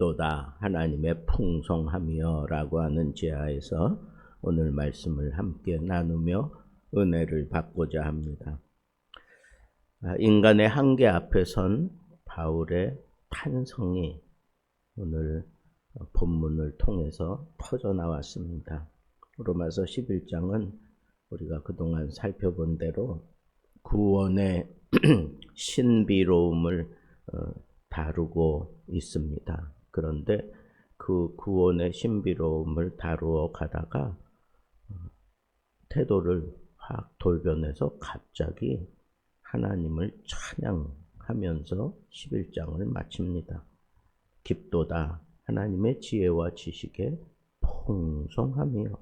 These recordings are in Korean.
깊도다 하나님의 풍성함이여 라고 하는 제하에서 오늘 말씀을 함께 나누며 은혜를 받고자 합니다. 인간의 한계 앞에 선 바울의 탄성이 오늘 본문을 통해서 터져나왔습니다. 로마서 11장은 우리가 그동안 살펴본 대로 구원의 신비로움을 다루고 있습니다. 그런데 그 구원의 신비로움을 다루어 가다가 태도를 확 돌변해서 갑자기 하나님을 찬양하면서 11장을 마칩니다. 깊도다 하나님의 지혜와 지식의 풍성함이요.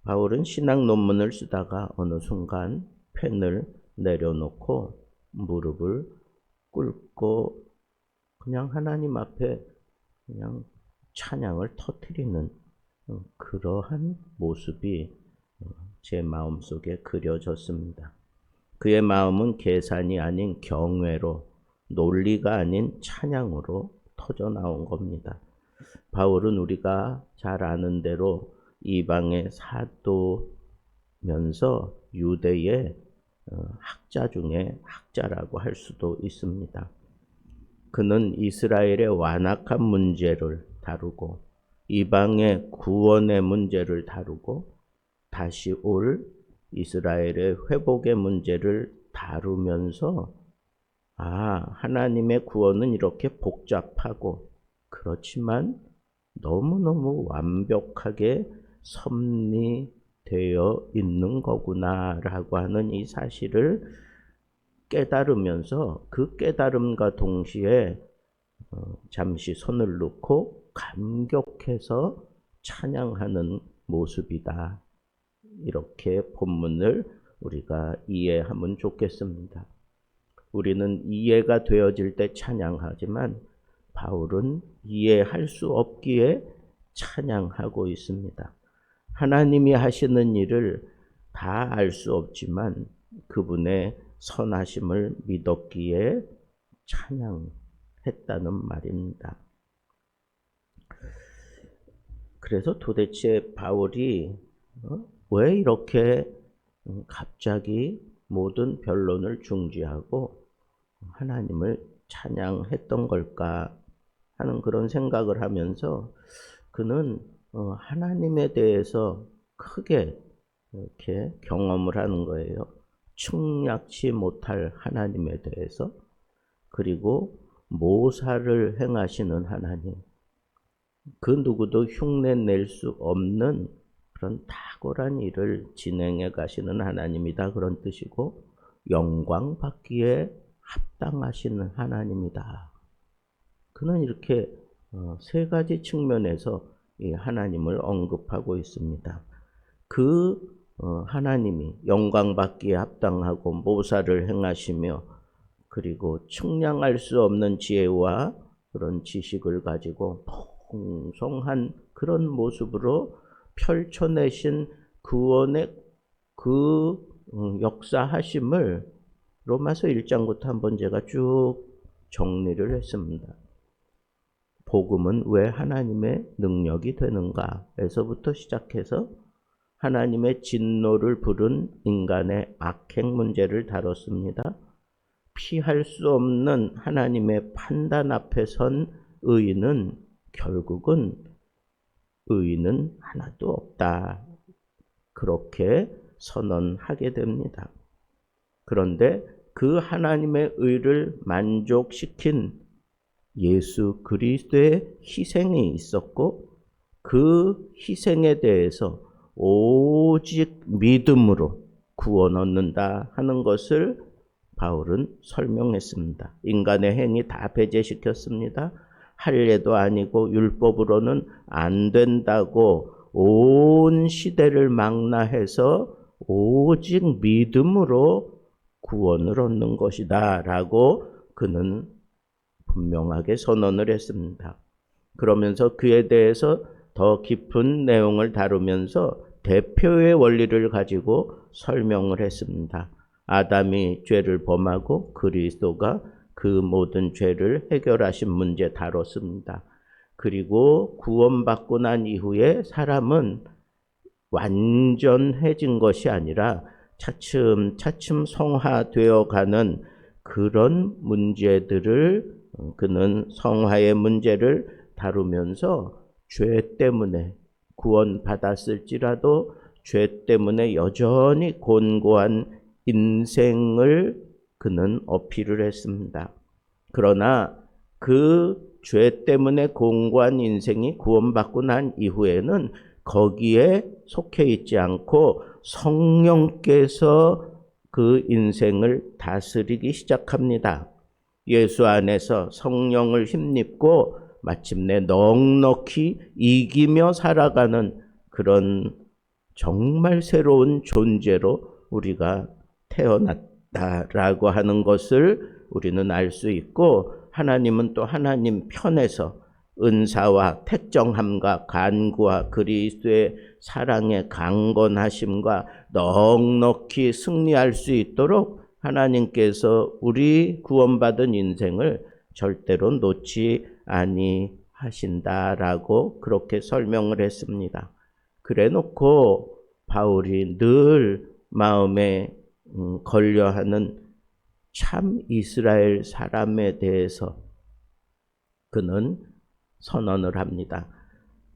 바울은 신학 논문을 쓰다가 어느 순간 펜을 내려놓고 무릎을 꿇고 그냥 하나님 앞에 그냥 찬양을 터뜨리는 그러한 모습이 제 마음속에 그려졌습니다. 그의 마음은 계산이 아닌 경외로, 논리가 아닌 찬양으로 터져나온 겁니다. 바울은 우리가 잘 아는 대로 이방의 사도면서 유대의 학자 중에 학자라고 할 수도 있습니다. 그는 이스라엘의 완악한 문제를 다루고 이방의 구원의 문제를 다루고 다시 올 이스라엘의 회복의 문제를 다루면서 하나님의 구원은 이렇게 복잡하고 그렇지만 너무너무 완벽하게 섭리되어 있는 거구나 라고 하는 이 사실을 깨달으면서 그 깨달음과 동시에 잠시 손을 놓고 감격해서 찬양하는 모습이다. 이렇게 본문을 우리가 이해하면 좋겠습니다. 우리는 이해가 되어질 때 찬양하지만 바울은 이해할 수 없기에 찬양하고 있습니다. 하나님이 하시는 일을 다 알 수 없지만 그분의 선하심을 믿었기에 찬양했다는 말입니다. 그래서 도대체 바울이 왜 이렇게 갑자기 모든 변론을 중지하고 하나님을 찬양했던 걸까 하는 그런 생각을 하면서 그는 하나님에 대해서 크게 이렇게 경험을 하는 거예요. 충약치 못할 하나님에 대해서, 그리고 모사를 행하시는 하나님, 그 누구도 흉내낼 수 없는 그런 탁월한 일을 진행해 가시는 하나님이다 그런 뜻이고, 영광 받기에 합당하시는 하나님이다. 그는 이렇게 세 가지 측면에서 이 하나님을 언급하고 있습니다. 그 하나님이 영광 받기에 합당하고 모사를 행하시며 그리고 측량할 수 없는 지혜와 그런 지식을 가지고 풍성한 그런 모습으로 펼쳐내신 구원의 그 역사하심을 로마서 1장부터 한번 제가 쭉 정리를 했습니다. 복음은 왜 하나님의 능력이 되는가에서부터 시작해서 하나님의 진노를 부른 인간의 악행 문제를 다뤘습니다. 피할 수 없는 하나님의 판단 앞에 선 의인은 결국은 의인은 하나도 없다. 그렇게 선언하게 됩니다. 그런데 그 하나님의 의를 만족시킨 예수 그리스도의 희생이 있었고 그 희생에 대해서 오직 믿음으로 구원 얻는다 하는 것을 바울은 설명했습니다. 인간의 행위 다 배제시켰습니다. 할례도 아니고 율법으로는 안 된다고 온 시대를 망라해서 오직 믿음으로 구원을 얻는 것이다 라고 그는 분명하게 선언을 했습니다. 그러면서 그에 대해서 더 깊은 내용을 다루면서 대표의 원리를 가지고 설명을 했습니다. 아담이 죄를 범하고 그리스도가 그 모든 죄를 해결하신 문제 다뤘습니다. 그리고 구원받고 난 이후에 사람은 완전해진 것이 아니라 차츰차츰 성화되어 가는 그런 문제들을 그는 성화의 문제를 다루면서 죄 때문에 구원받았을지라도 죄 때문에 여전히 곤고한 인생을 그는 어필을 했습니다. 그러나 그 죄 때문에 곤고한 인생이 구원받고 난 이후에는 거기에 속해 있지 않고 성령께서 그 인생을 다스리기 시작합니다. 예수 안에서 성령을 힘입고 마침내 넉넉히 이기며 살아가는 그런 정말 새로운 존재로 우리가 태어났다라고 하는 것을 우리는 알 수 있고, 하나님은 또 하나님 편에서 은사와 택정함과 간구와 그리스도의 사랑의 강건하심과 넉넉히 승리할 수 있도록 하나님께서 우리 구원받은 인생을 절대로 놓지 아니하신다라고 그렇게 설명을 했습니다. 그래 놓고 바울이 늘 마음에 걸려하는 참 이스라엘 사람에 대해서 그는 선언을 합니다.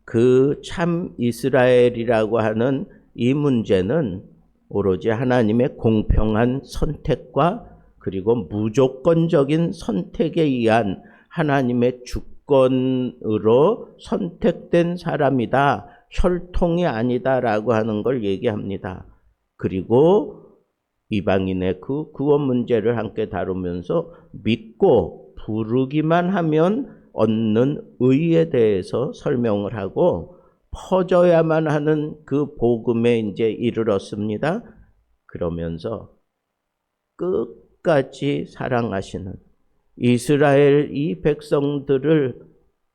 그 참 이스라엘이라고 하는 이 문제는 오로지 하나님의 공평한 선택과 그리고 무조건적인 선택에 의한 하나님의 주권으로 선택된 사람이다, 혈통이 아니다라고 하는 걸 얘기합니다. 그리고 이방인의 그 구원 문제를 함께 다루면서 믿고 부르기만 하면 얻는 의에 대해서 설명을 하고, 퍼져야만 하는 그 복음에 이제 이르렀습니다. 그러면서 끝까지 사랑하시는 이스라엘 이 백성들을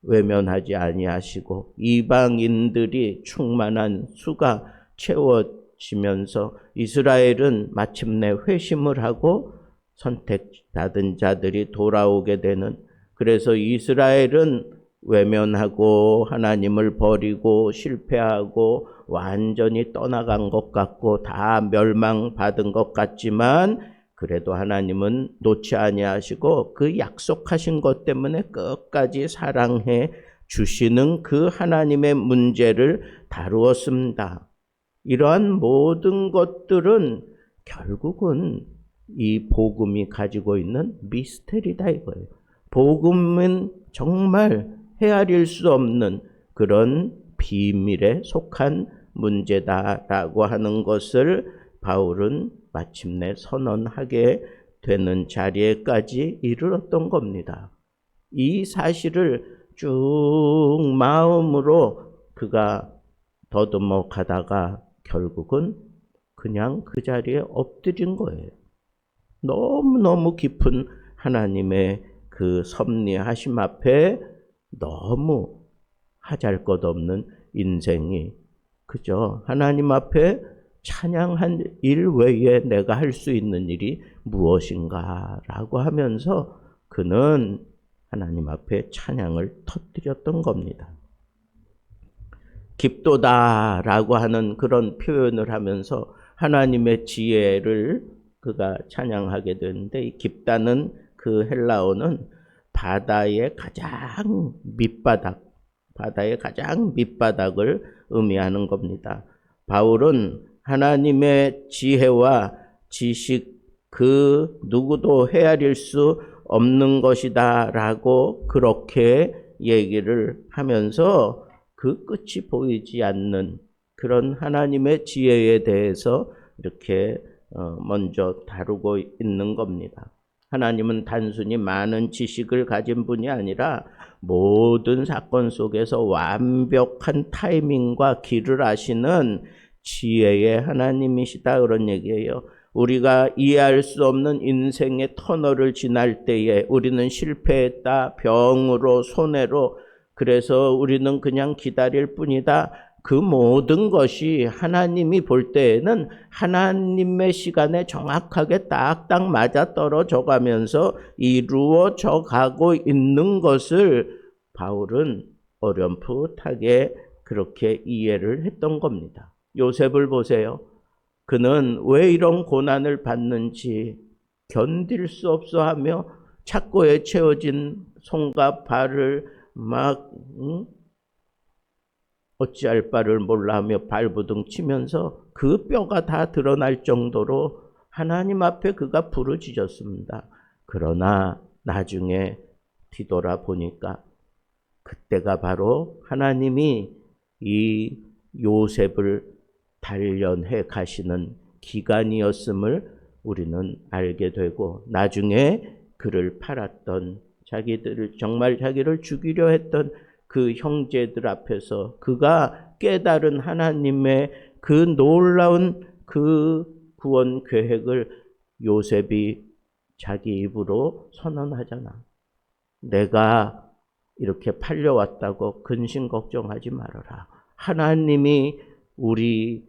외면하지 아니하시고 이방인들이 충만한 수가 채워지면서 이스라엘은 마침내 회심을 하고 선택받은 자들이 돌아오게 되는, 그래서 이스라엘은 외면하고 하나님을 버리고 실패하고 완전히 떠나간 것 같고 다 멸망받은 것 같지만, 그래도 하나님은 놓지 아니하시고 그 약속하신 것 때문에 끝까지 사랑해 주시는 그 하나님의 문제를 다루었습니다. 이러한 모든 것들은 결국은 이 복음이 가지고 있는 미스테리다 이거예요. 복음은 정말 헤아릴 수 없는 그런 비밀에 속한 문제다라고 하는 것을 바울은 마침내 선언하게 되는 자리에까지 이르렀던 겁니다. 이 사실을 쭉 마음으로 그가 더듬어 가다가 결국은 그냥 그 자리에 엎드린 거예요. 너무너무 깊은 하나님의 그 섭리하심 앞에 너무 하잘것없는 인생이 그저 하나님 앞에 찬양한 일 외에 내가 할 수 있는 일이 무엇인가 라고 하면서 그는 하나님 앞에 찬양을 터뜨렸던 겁니다. 깊도다 라고 하는 그런 표현을 하면서 하나님의 지혜를 그가 찬양하게 되는데, 이 깊다는 그 헬라어는 바다의 가장 밑바닥을 의미하는 겁니다. 바울은 하나님의 지혜와 지식 그 누구도 헤아릴 수 없는 것이다 라고 그렇게 얘기를 하면서 그 끝이 보이지 않는 그런 하나님의 지혜에 대해서 이렇게 먼저 다루고 있는 겁니다. 하나님은 단순히 많은 지식을 가진 분이 아니라 모든 사건 속에서 완벽한 타이밍과 길을 아시는 지혜의 하나님이시다 그런 얘기예요. 우리가 이해할 수 없는 인생의 터널을 지날 때에 우리는 실패했다, 병으로, 손해로, 그래서 우리는 그냥 기다릴 뿐이다. 그 모든 것이 하나님이 볼 때에는 하나님의 시간에 정확하게 딱딱 맞아떨어져 가면서 이루어져 가고 있는 것을 바울은 어렴풋하게 그렇게 이해를 했던 겁니다. 요셉을 보세요. 그는 왜 이런 고난을 받는지 견딜 수 없어 하며 착고에 채워진 손과 발을 막 어찌할 바를 몰라 하며 발부둥 치면서 그 뼈가 다 드러날 정도로 하나님 앞에 그가 부르짖었습니다. 그러나 나중에 뒤돌아보니까 그때가 바로 하나님이 이 요셉을 단련해 가시는 기간이었음을 우리는 알게 되고, 나중에 그를 팔았던 정말 자기를 죽이려 했던 그 형제들 앞에서 그가 깨달은 하나님의 그 놀라운 그 구원 계획을 요셉이 자기 입으로 선언하잖아. 내가 이렇게 팔려왔다고 근심 걱정하지 말아라. 하나님이 우리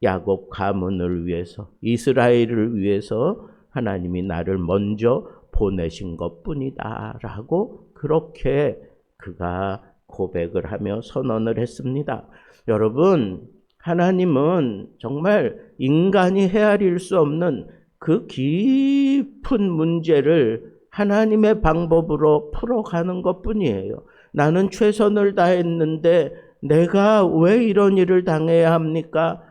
야곱 가문을 위해서, 이스라엘을 위해서 하나님이 나를 먼저 보내신 것뿐이다 라고 그렇게 그가 고백을 하며 선언을 했습니다. 여러분, 하나님은 정말 인간이 헤아릴 수 없는 그 깊은 문제를 하나님의 방법으로 풀어가는 것뿐이에요. 나는 최선을 다했는데 내가 왜 이런 일을 당해야 합니까?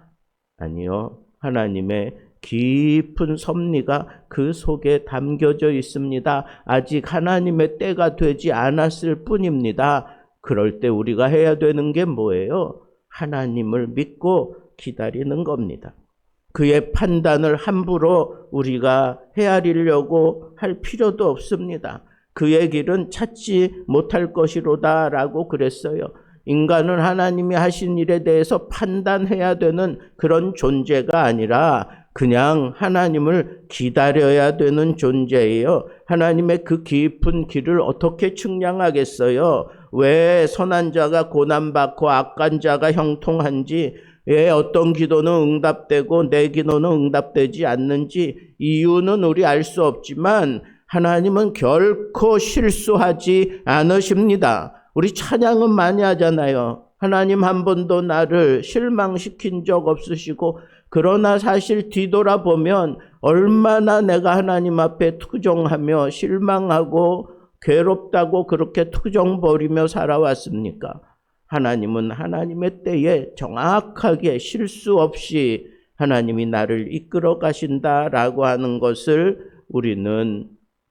아니요. 하나님의 깊은 섭리가 그 속에 담겨져 있습니다. 아직 하나님의 때가 되지 않았을 뿐입니다. 그럴 때 우리가 해야 되는 게 뭐예요? 하나님을 믿고 기다리는 겁니다. 그의 판단을 함부로 우리가 헤아리려고 할 필요도 없습니다. 그의 길은 찾지 못할 것이로다 라고 그랬어요. 인간은 하나님이 하신 일에 대해서 판단해야 되는 그런 존재가 아니라 그냥 하나님을 기다려야 되는 존재예요. 하나님의 그 깊은 길을 어떻게 측량하겠어요? 왜 선한 자가 고난받고 악한 자가 형통한지, 왜 어떤 기도는 응답되고 내 기도는 응답되지 않는지 이유는 우리 알 수 없지만 하나님은 결코 실수하지 않으십니다. 우리 찬양은 많이 하잖아요. 하나님 한 번도 나를 실망시킨 적 없으시고, 그러나 사실 뒤돌아보면 얼마나 내가 하나님 앞에 투정하며 실망하고 괴롭다고 그렇게 투정 벌이며 살아왔습니까? 하나님은 하나님의 때에 정확하게 실수 없이 하나님이 나를 이끌어 가신다라고 하는 것을 우리는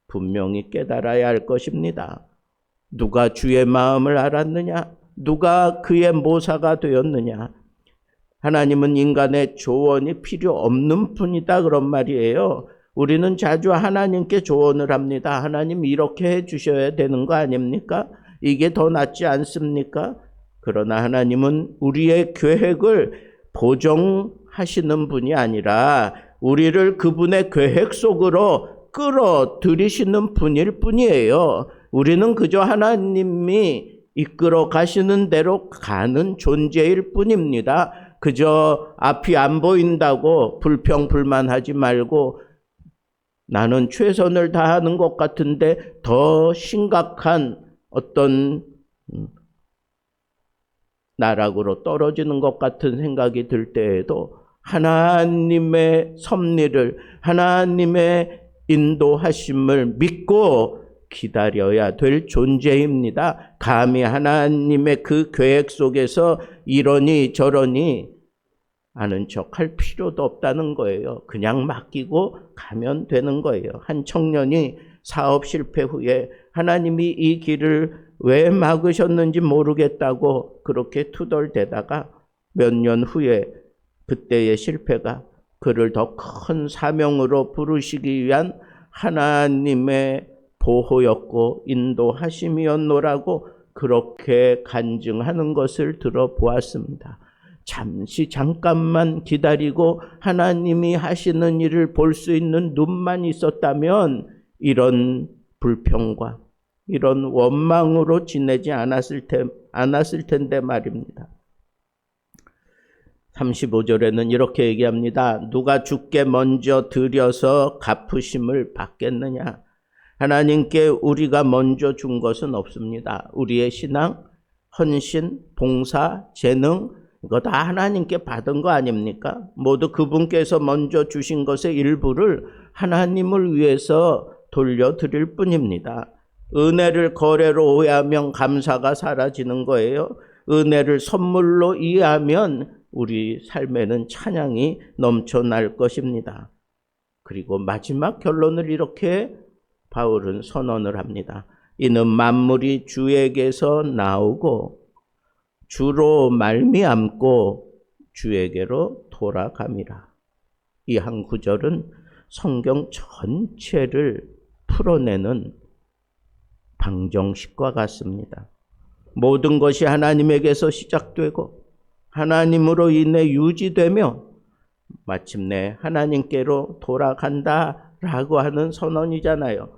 분명히 깨달아야 할 것입니다. 누가 주의 마음을 알았느냐? 누가 그의 모사가 되었느냐? 하나님은 인간의 조언이 필요 없는 분이다 그런 말이에요. 우리는 자주 하나님께 조언을 합니다. 하나님 이렇게 해 주셔야 되는 거 아닙니까? 이게 더 낫지 않습니까? 그러나 하나님은 우리의 계획을 보정하시는 분이 아니라 우리를 그분의 계획 속으로 끌어들이시는 분일 뿐이에요. 우리는 그저 하나님이 이끌어 가시는 대로 가는 존재일 뿐입니다. 그저 앞이 안 보인다고 불평불만하지 말고, 나는 최선을 다하는 것 같은데 더 심각한 어떤 나락으로 떨어지는 것 같은 생각이 들 때에도 하나님의 섭리를, 하나님의 인도하심을 믿고 기다려야 될 존재입니다. 감히 하나님의 그 계획 속에서 이러니 저러니 아는 척 할 필요도 없다는 거예요. 그냥 맡기고 가면 되는 거예요. 한 청년이 사업 실패 후에 하나님이 이 길을 왜 막으셨는지 모르겠다고 그렇게 투덜대다가 몇 년 후에 그때의 실패가 그를 더 큰 사명으로 부르시기 위한 하나님의 보호였고 인도하심이었노라고 그렇게 간증하는 것을 들어보았습니다. 잠깐만 기다리고 하나님이 하시는 일을 볼 수 있는 눈만 있었다면 이런 불평과 이런 원망으로 지내지 않았을 텐데 말입니다. 35절에는 이렇게 얘기합니다. 누가 주께 먼저 드려서 갚으심을 받겠느냐? 하나님께 우리가 먼저 준 것은 없습니다. 우리의 신앙, 헌신, 봉사, 재능 이거 다 하나님께 받은 거 아닙니까? 모두 그분께서 먼저 주신 것의 일부를 하나님을 위해서 돌려드릴 뿐입니다. 은혜를 거래로 오해하면 감사가 사라지는 거예요. 은혜를 선물로 이해하면 우리 삶에는 찬양이 넘쳐날 것입니다. 그리고 마지막 결론을 이렇게 바울은 선언을 합니다. 이는 만물이 주에게서 나오고 주로 말미암고 주에게로 돌아감이라. 이 한 구절은 성경 전체를 풀어내는 방정식과 같습니다. 모든 것이 하나님에게서 시작되고 하나님으로 인해 유지되며 마침내 하나님께로 돌아간다라고 하는 선언이잖아요.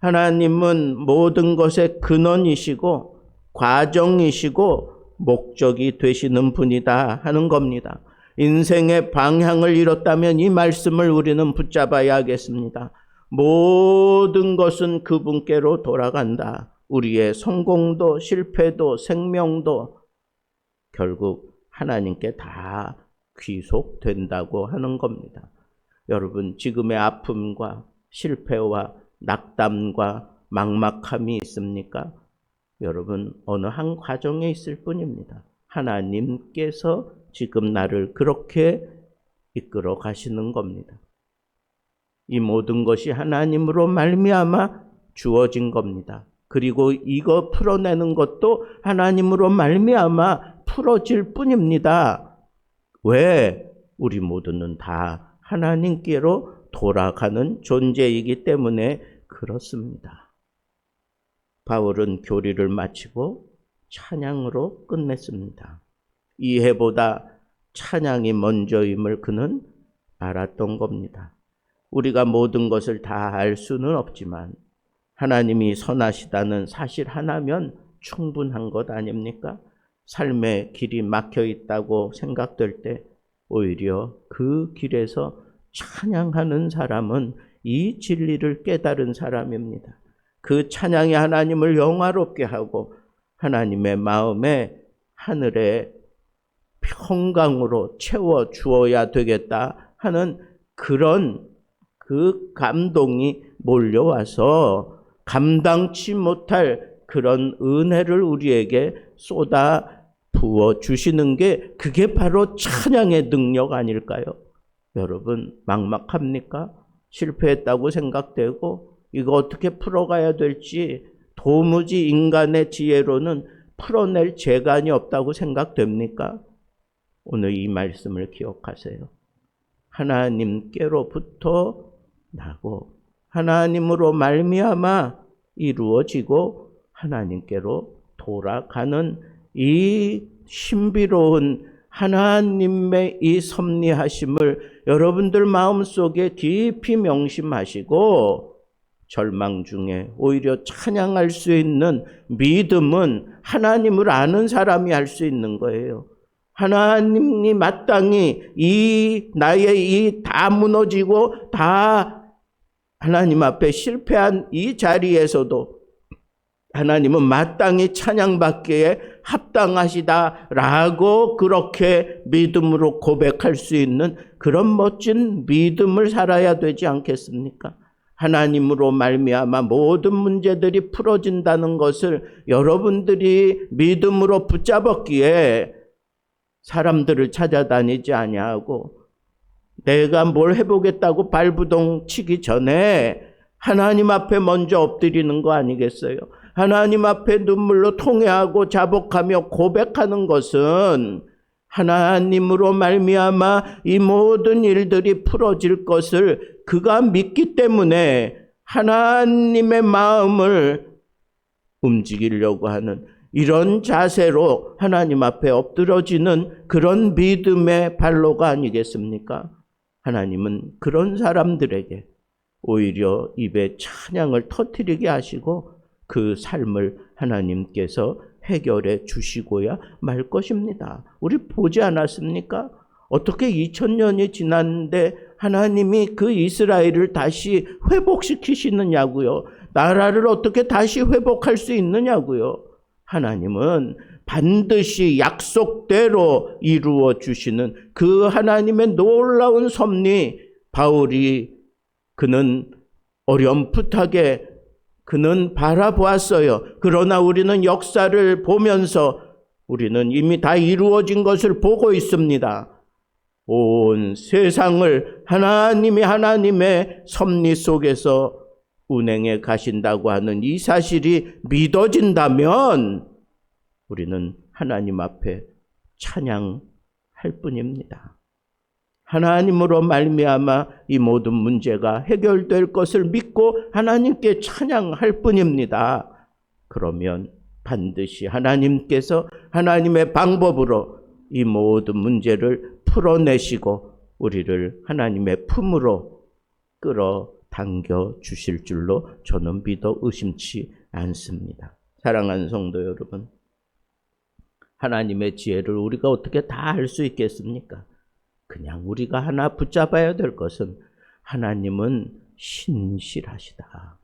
하나님은 모든 것의 근원이시고 과정이시고 목적이 되시는 분이다 하는 겁니다. 인생의 방향을 잃었다면 이 말씀을 우리는 붙잡아야 하겠습니다. 모든 것은 그분께로 돌아간다. 우리의 성공도 실패도 생명도 결국 하나님께 다 귀속된다고 하는 겁니다. 여러분, 지금의 아픔과 실패와 낙담과 막막함이 있습니까? 여러분, 어느 한 과정에 있을 뿐입니다. 하나님께서 지금 나를 그렇게 이끌어 가시는 겁니다. 이 모든 것이 하나님으로 말미암아 주어진 겁니다. 그리고 이거 풀어내는 것도 하나님으로 말미암아 풀어질 뿐입니다. 왜? 우리 모두는 다 하나님께로 돌아가는 존재이기 때문에 그렇습니다. 바울은 교리를 마치고 찬양으로 끝냈습니다. 이해보다 찬양이 먼저임을 그는 알았던 겁니다. 우리가 모든 것을 다 알 수는 없지만 하나님이 선하시다는 사실 하나면 충분한 것 아닙니까? 삶의 길이 막혀 있다고 생각될 때 오히려 그 길에서 찬양하는 사람은 이 진리를 깨달은 사람입니다. 그 찬양이 하나님을 영화롭게 하고 하나님의 마음에 하늘의 평강으로 채워 주어야 되겠다 하는 그런 그 감동이 몰려와서 감당치 못할 그런 은혜를 우리에게 쏟아 부어 주시는 게 그게 바로 찬양의 능력 아닐까요? 여러분, 막막합니까? 실패했다고 생각되고 이거 어떻게 풀어가야 될지 도무지 인간의 지혜로는 풀어낼 재간이 없다고 생각됩니까? 오늘 이 말씀을 기억하세요. 하나님께로부터 나고 하나님으로 말미암아 이루어지고 하나님께로 돌아가는 이 신비로운 하나님의 이 섭리하심을 여러분들 마음속에 깊이 명심하시고 절망 중에 오히려 찬양할 수 있는 믿음은 하나님을 아는 사람이 할 수 있는 거예요. 하나님이 마땅히 이 나의 이 다 무너지고 다 하나님 앞에 실패한 이 자리에서도 하나님은 마땅히 찬양받기에 합당하시다라고 그렇게 믿음으로 고백할 수 있는 그런 멋진 믿음을 살아야 되지 않겠습니까? 하나님으로 말미암아 모든 문제들이 풀어진다는 것을 여러분들이 믿음으로 붙잡았기에 사람들을 찾아다니지 아니하고 내가 뭘 해보겠다고 발부동 치기 전에 하나님 앞에 먼저 엎드리는 거 아니겠어요? 하나님 앞에 눈물로 통회하고 자복하며 고백하는 것은 하나님으로 말미암아 이 모든 일들이 풀어질 것을 그가 믿기 때문에 하나님의 마음을 움직이려고 하는 이런 자세로 하나님 앞에 엎드러지는 그런 믿음의 발로가 아니겠습니까? 하나님은 그런 사람들에게 오히려 입에 찬양을 터뜨리게 하시고 그 삶을 하나님께서 해결해 주시고야 말 것입니다. 우리 보지 않았습니까? 어떻게 2000년이 지났는데 하나님이 그 이스라엘을 다시 회복시키시느냐고요. 나라를 어떻게 다시 회복할 수 있느냐고요. 하나님은 반드시 약속대로 이루어 주시는 그 하나님의 놀라운 섭리, 바울이 그는 어렴풋하게 그는 바라보았어요. 그러나 우리는 역사를 보면서 우리는 이미 다 이루어진 것을 보고 있습니다. 온 세상을 하나님의 섭리 속에서 운행해 가신다고 하는 이 사실이 믿어진다면 우리는 하나님 앞에 찬양할 뿐입니다. 하나님으로 말미암아 이 모든 문제가 해결될 것을 믿고 하나님께 찬양할 뿐입니다. 그러면 반드시 하나님께서 하나님의 방법으로 이 모든 문제를 풀어내시고 우리를 하나님의 품으로 끌어당겨 주실 줄로 저는 믿어 의심치 않습니다. 사랑하는 성도 여러분, 하나님의 지혜를 우리가 어떻게 다 알 수 있겠습니까? 그냥 우리가 하나 붙잡아야 될 것은 하나님은 신실하시다.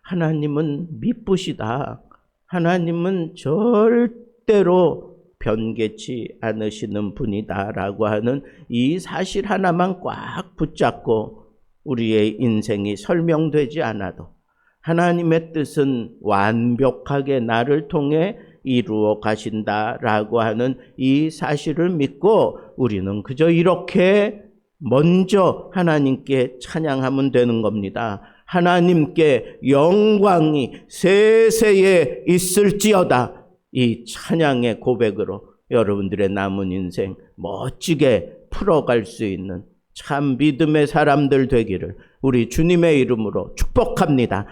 하나님은 미쁘시다. 하나님은 절대로 변개치 않으시는 분이다라고 하는 이 사실 하나만 꽉 붙잡고 우리의 인생이 설명되지 않아도 하나님의 뜻은 완벽하게 나를 통해 이루어 가신다라고 하는 이 사실을 믿고 우리는 그저 이렇게 먼저 하나님께 찬양하면 되는 겁니다. 하나님께 영광이 세세에 있을지어다. 이 찬양의 고백으로 여러분들의 남은 인생 멋지게 풀어갈 수 있는 참 믿음의 사람들 되기를 우리 주님의 이름으로 축복합니다.